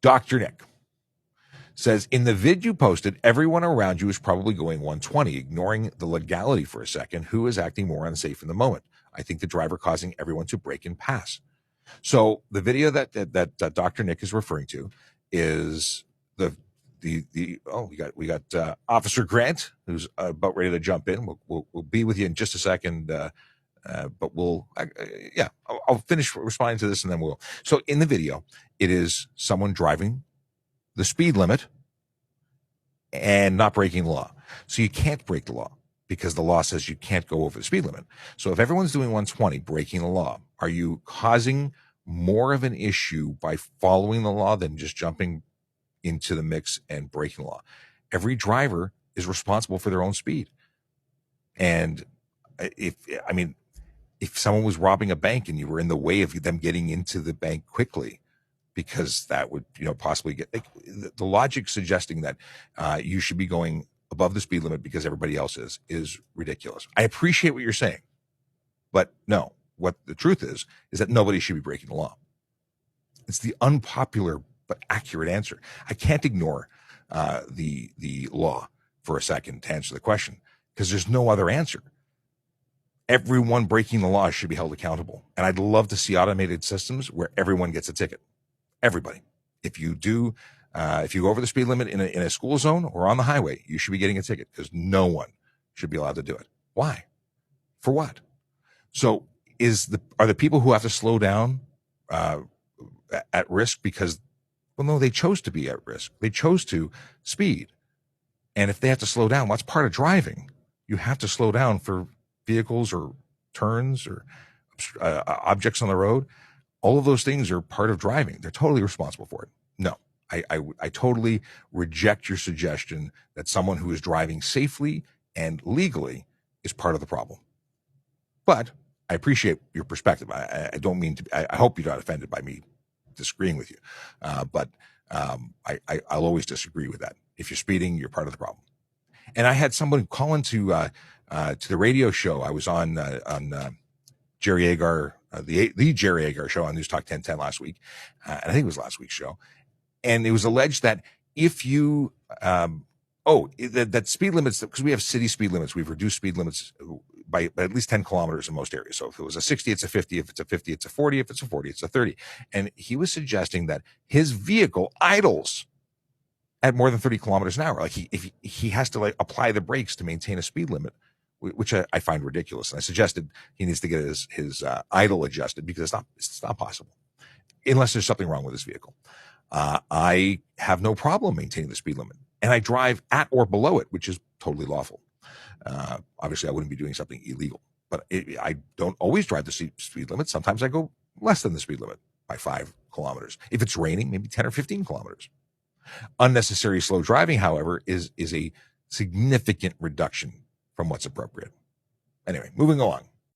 Dr. Nick says, in the vid you posted, everyone around you is probably going 120, ignoring the legality for a second. Who is acting more unsafe in the moment? I think the driver causing everyone to brake and pass. So the video that Dr. Nick is referring to is we got Officer Grant, who's about ready to jump in. We'll be with you in just a second, but I'll finish responding to this and then we'll. So in the video, it is someone driving the speed limit and not breaking the law. So you can't break the law because the law says you can't go over the speed limit. So if everyone's doing 120, breaking the law, are you causing more of an issue by following the law than just jumping into the mix and breaking the law? Every driver is responsible for their own speed. And if someone was robbing a bank and you were in the way of them getting into the bank quickly, because that would, possibly get the logic suggesting that you should be going above the speed limit because everybody else is ridiculous. I appreciate what you're saying, but no, what the truth is that nobody should be breaking the law. It's the unpopular but accurate answer. I can't ignore the law for a second to answer the question because there's no other answer. Everyone breaking the law should be held accountable. And I'd love to see automated systems where everyone gets a ticket. Everybody. If you go over the speed limit in a school zone or on the highway, you should be getting a ticket because no one should be allowed to do it. Why? For what? So are the people who have to slow down at risk because, well, no, they chose to be at risk. They chose to speed. And if they have to slow down, what's part of driving? You have to slow down for vehicles or turns or objects on the road. All of those things are part of driving. They're totally responsible for it. No, I totally reject your suggestion that someone who is driving safely and legally is part of the problem. But I appreciate your perspective. I don't mean to. I hope you're not offended by me disagreeing with you. But I'll always disagree with that. If you're speeding, you're part of the problem. And I had someone call into the radio show I was on Jerry Agar. The Jerry Agar show on News Talk 1010 last week. And I think it was last week's show. And it was alleged that if you, that speed limits, because we have city speed limits, we've reduced speed limits by at least 10 kilometers in most areas. So if it was a 60, it's a 50. If it's a 50, it's a 40. If it's a 40, it's a 30. And he was suggesting that his vehicle idles at more than 30 kilometers an hour. Like he has to apply the brakes to maintain a speed limit, which I find ridiculous. And I suggested he needs to get his idle adjusted because it's not possible unless there's something wrong with his vehicle. I have no problem maintaining the speed limit and I drive at or below it, which is totally lawful. Obviously I wouldn't be doing something illegal, but I don't always drive the speed limit. Sometimes I go less than the speed limit by 5 kilometers. If it's raining, maybe 10 or 15 kilometers. Unnecessary slow driving, however, is a significant reduction from what's appropriate. Anyway, moving along.